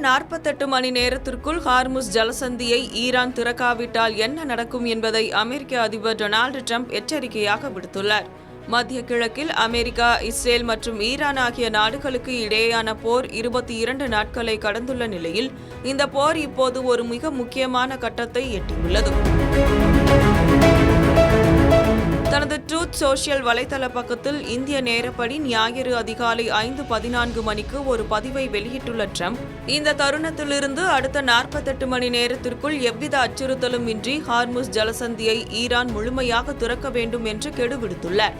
48 மணி நேரத்திற்குள் Hormuz ஜலசந்தியை Iran திறக்காவிட்டால் என்ன நடக்கும் என்பதை அமெரிக்க அதிபர் டொனால்டு ட்ரம்ப் எச்சரிக்கையாக விடுத்துள்ளார். மத்திய கிழக்கில் அமெரிக்கா, இஸ்ரேல் மற்றும் ஈரான் ஆகிய நாடுகளுக்கு இடையேயான போர் 22 நாட்களை கடந்துள்ள நிலையில் இந்த போர் இப்போது ஒரு மிக முக்கியமான கட்டத்தை எட்டியுள்ளது. தனது ட்ரூத் சோஷியல் வலைதள பக்கத்தில் இந்திய நேரப்படி ஞாயிறு அதிகாலை 5:14 மணிக்கு ஒரு பதிவை வெளியிட்டுள்ள ட்ரம்ப், இந்த தருணத்திலிருந்து அடுத்த 48 மணி நேரத்திற்குள் எவ்வித அச்சுறுத்தலும் இன்றி ஹார்முஸ் ஜலசந்தியை ஈரான் முழுமையாக திறக்க வேண்டும் என்று கெடு விடுத்துள்ளார்.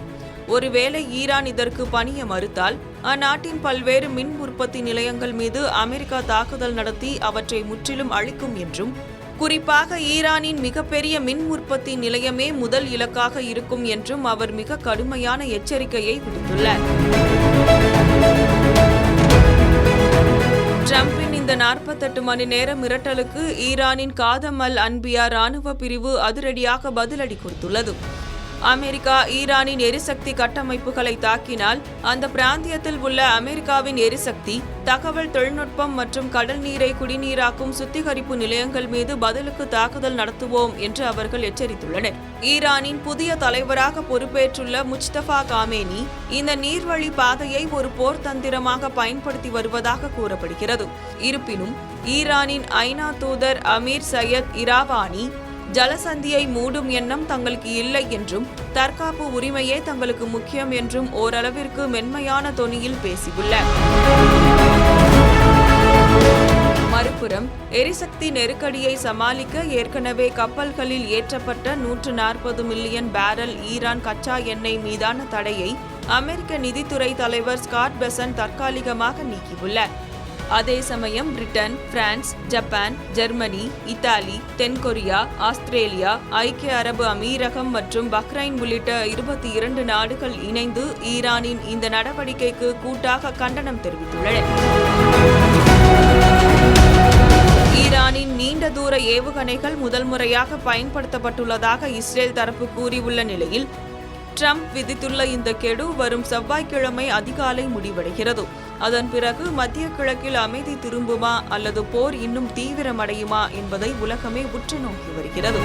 ஒருவேளை ஈரான் இதற்கு பணிய மறுத்தால் அந்நாட்டின் பல்வேறு மின் உற்பத்தி நிலையங்கள் மீது அமெரிக்கா தாக்குதல் நடத்தி அவற்றை முற்றிலும் அழிக்கும் என்றும், குறிப்பாக ஈரானின் மிகப்பெரிய மின் உற்பத்தி நிலையமே முதல் இலக்காக இருக்கும் என்றும் அவர் மிக கடுமையான எச்சரிக்கையை விடுத்துள்ளார். ட்ரம்பின் இந்த 48 மணி நேர மிரட்டலுக்கு ஈரானின் காதம் அல் அன்பியா ராணுவ பிரிவு அதிரடியாக பதிலடி கொடுத்துள்ளது. அமெரிக்கா ஈரானின் எரிசக்தி கட்டமைப்புகளை தாக்கினால் அந்த பிராந்தியத்தில் உள்ள அமெரிக்காவின் எரிசக்தி, தகவல் தொழில்நுட்பம் மற்றும் கடல் நீரை குடிநீராக்கும் சுத்திகரிப்பு நிலையங்கள் மீது பதிலுக்கு தாக்குதல் நடத்துவோம் என்று அவர்கள் எச்சரித்துள்ளனர். ஈரானின் புதிய தலைவராக பொறுப்பேற்றுள்ள முஜ்தபா காமேனி இந்த நீர்வழி பாதையை ஒரு போர் தந்திரமாக பயன்படுத்தி வருவதாக கூறப்படுகிறது. இருப்பினும் ஈரானின் ஐநா தூதர் அமீர் சையத் இராவானி ஜலசந்தியை மூடும் எண்ணம் தங்களுக்கு இல்லை என்றும், தற்காப்பு உரிமையே தங்களுக்கு முக்கியம் என்றும் ஓரளவிற்கு மென்மையான தொனியில் பேசியுள்ளார். மறுபுறம் எரிசக்தி நெருக்கடியை சமாளிக்க ஏற்கனவே கப்பல்களில் ஏற்றப்பட்ட 140 மில்லியன் பேரல் ஈரான் கச்சா எண்ணெய் மீதான தடையை அமெரிக்க நிதித்துறை தலைவர் ஸ்காட் பெசன்ட் தற்காலிகமாக நீக்கியுள்ளார். அதே சமயம் Britain, France, Japan, Germany, Italy, தென்கொரியா, ஆஸ்திரேலியா, ஐக்கிய அரபு அமீரகம் மற்றும் பஹ்ரைன் உள்ளிட்ட 22 நாடுகள் இணைந்து ஈரானின் இந்த நடவடிக்கைக்கு கூட்டாக கண்டனம் தெரிவித்துள்ளன. ஈரானின் நீண்ட தூர ஏவுகணைகள் முதல் முறையாக பயன்படுத்தப்பட்டுள்ளதாக இஸ்ரேல் தரப்பு கூறியுள்ள நிலையில், ட்ரம்ப் விதித்துள்ள இந்த கெடு வரும் செவ்வாய்க்கிழமை அதிகாலை முடிவடைகிறது. அதன் பிறகு மத்திய கிழக்கில் அமைதி திரும்புமா அல்லது போர் இன்னும் தீவிரமடையுமா என்பதை உலகமே உற்று நோக்கி வருகிறது.